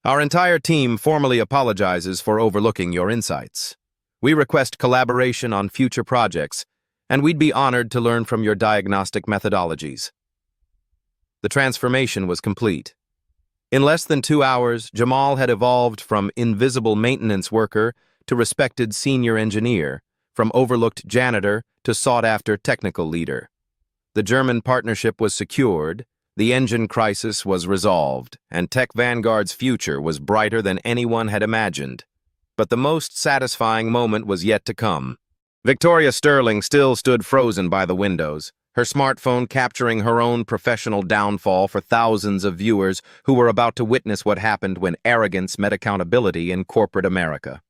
Our entire team formally apologizes for overlooking your insights. We request collaboration on future projects, and we'd be honored to learn from your diagnostic methodologies. The transformation was complete. In less than 2 hours, Jamal had evolved from invisible maintenance worker to respected senior engineer, from overlooked janitor to sought-after technical leader. The German partnership was secured, the engine crisis was resolved, and Tech Vanguard's future was brighter than anyone had imagined. But the most satisfying moment was yet to come. Victoria Sterling still stood frozen by the windows, her smartphone capturing her own professional downfall for thousands of viewers who were about to witness what happened when arrogance met accountability in corporate America.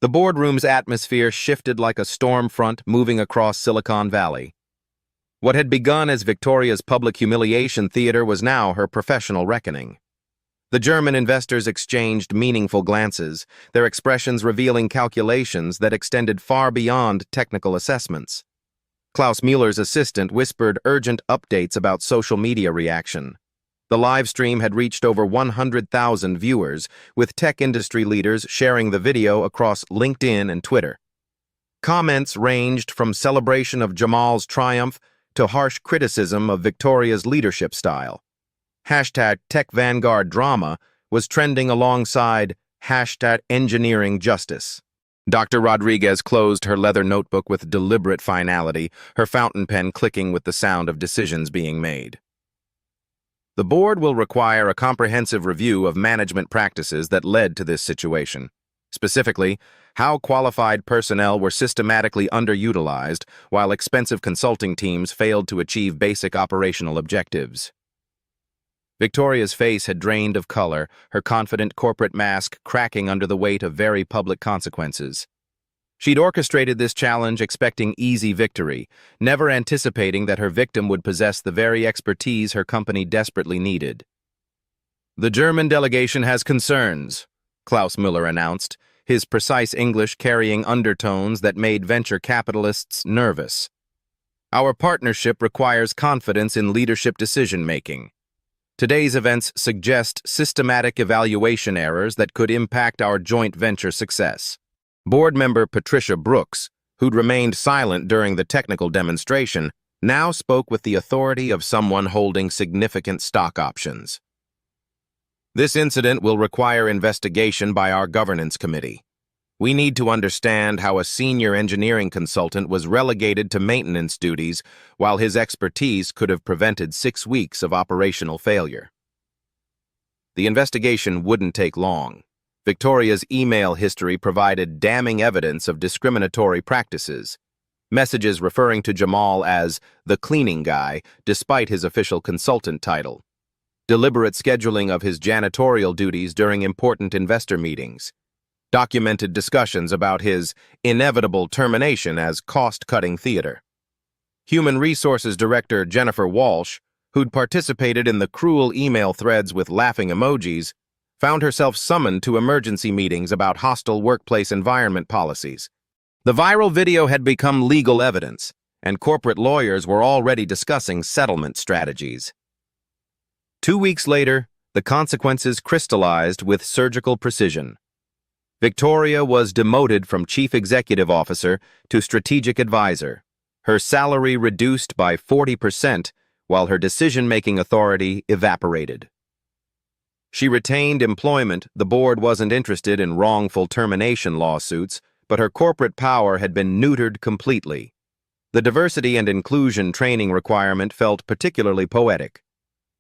The boardroom's atmosphere shifted like a storm front moving across Silicon Valley. What had begun as Victoria's public humiliation theater was now her professional reckoning. The German investors exchanged meaningful glances, their expressions revealing calculations that extended far beyond technical assessments. Klaus Mueller's assistant whispered urgent updates about social media reaction. The live stream had reached over 100,000 viewers, with tech industry leaders sharing the video across LinkedIn and Twitter. Comments ranged from celebration of Jamal's triumph to harsh criticism of Victoria's leadership style. Hashtag Tech Vanguard drama was trending alongside hashtag engineering justice. Dr. Rodriguez closed her leather notebook with deliberate finality, her fountain pen clicking with the sound of decisions being made. The board will require a comprehensive review of management practices that led to this situation. Specifically, how qualified personnel were systematically underutilized while expensive consulting teams failed to achieve basic operational objectives. Victoria's face had drained of color, her confident corporate mask cracking under the weight of very public consequences. She'd orchestrated this challenge expecting easy victory, never anticipating that her victim would possess the very expertise her company desperately needed. "The German delegation has concerns," Klaus Mueller announced, his precise English carrying undertones that made venture capitalists nervous. "Our partnership requires confidence in leadership decision-making. Today's events suggest systematic evaluation errors that could impact our joint venture success." Board member Patricia Brooks, who'd remained silent during the technical demonstration, now spoke with the authority of someone holding significant stock options. "This incident will require investigation by our governance committee. We need to understand how a senior engineering consultant was relegated to maintenance duties while his expertise could have prevented 6 weeks of operational failure." The investigation wouldn't take long. Victoria's email history provided damning evidence of discriminatory practices. Messages referring to Jamal as the cleaning guy, despite his official consultant title. Deliberate scheduling of his janitorial duties during important investor meetings. Documented discussions about his inevitable termination as cost-cutting theater. Human Resources Director Jennifer Walsh, who'd participated in the cruel email threads with laughing emojis, found herself summoned to emergency meetings about hostile workplace environment policies. The viral video had become legal evidence, and corporate lawyers were already discussing settlement strategies. 2 weeks later, the consequences crystallized with surgical precision. Victoria was demoted from chief executive officer to strategic advisor, her salary reduced by 40%, while her decision-making authority evaporated. She retained employment. The board wasn't interested in wrongful termination lawsuits, but her corporate power had been neutered completely. The diversity and inclusion training requirement felt particularly poetic.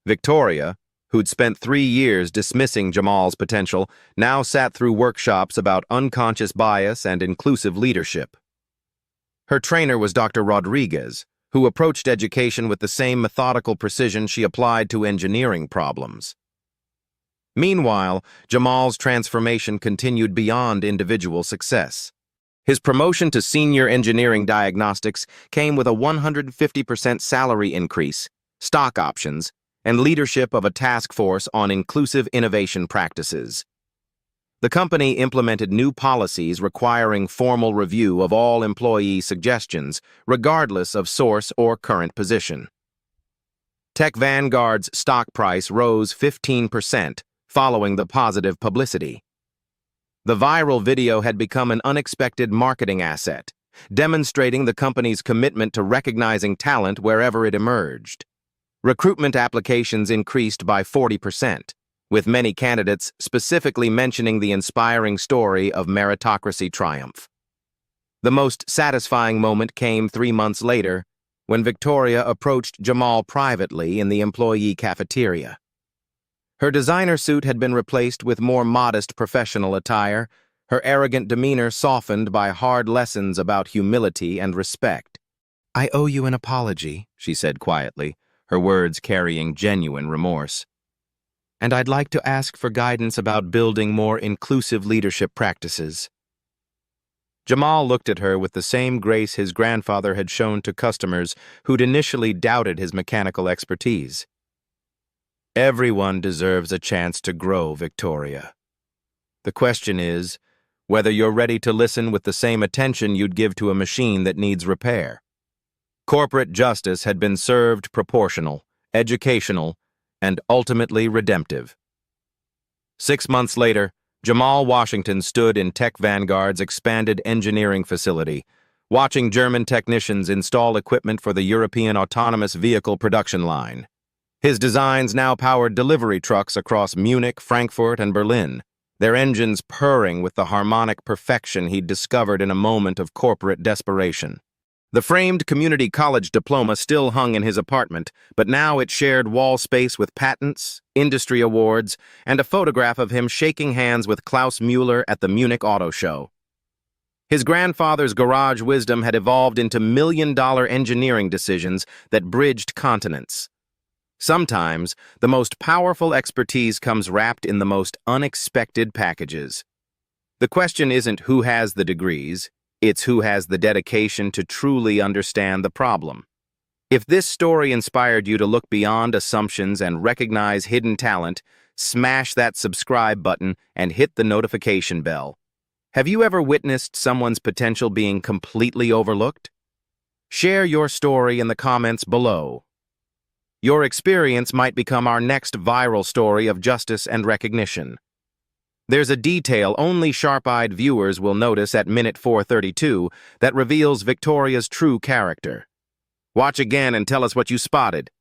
Victoria, who'd spent 3 years dismissing Jamal's potential, now sat through workshops about unconscious bias and inclusive leadership. Her trainer was Dr. Rodriguez, who approached education with the same methodical precision she applied to engineering problems. Meanwhile, Jamal's transformation continued beyond individual success. His promotion to senior engineering diagnostics came with a 150% salary increase, stock options, and leadership of a task force on inclusive innovation practices. The company implemented new policies requiring formal review of all employee suggestions, regardless of source or current position. Tech Vanguard's stock price rose 15% following the positive publicity. The viral video had become an unexpected marketing asset, demonstrating the company's commitment to recognizing talent wherever it emerged. Recruitment applications increased by 40%, with many candidates specifically mentioning the inspiring story of meritocracy triumph. The most satisfying moment came 3 months later, when Victoria approached Jamal privately in the employee cafeteria. Her designer suit had been replaced with more modest professional attire, her arrogant demeanor softened by hard lessons about humility and respect. "I owe you an apology," she said quietly, her words carrying genuine remorse. "And I'd like to ask for guidance about building more inclusive leadership practices." Jamal looked at her with the same grace his grandfather had shown to customers who'd initially doubted his mechanical expertise. "Everyone deserves a chance to grow, Victoria. The question is whether you're ready to listen with the same attention you'd give to a machine that needs repair." Corporate justice had been served proportional, educational, and ultimately redemptive. 6 months later, Jamal Washington stood in Tech Vanguard's expanded engineering facility, watching German technicians install equipment for the European autonomous vehicle production line. His designs now powered delivery trucks across Munich, Frankfurt, and Berlin, their engines purring with the harmonic perfection he'd discovered in a moment of corporate desperation. The framed community college diploma still hung in his apartment, but now it shared wall space with patents, industry awards, and a photograph of him shaking hands with Klaus Müller at the Munich Auto Show. His grandfather's garage wisdom had evolved into million-dollar engineering decisions that bridged continents. Sometimes, the most powerful expertise comes wrapped in the most unexpected packages. The question isn't who has the degrees, it's who has the dedication to truly understand the problem. If this story inspired you to look beyond assumptions and recognize hidden talent, smash that subscribe button and hit the notification bell. Have you ever witnessed someone's potential being completely overlooked? Share your story in the comments below. Your experience might become our next viral story of justice and recognition. There's a detail only sharp-eyed viewers will notice at minute 432 that reveals Victoria's true character. Watch again and tell us what you spotted.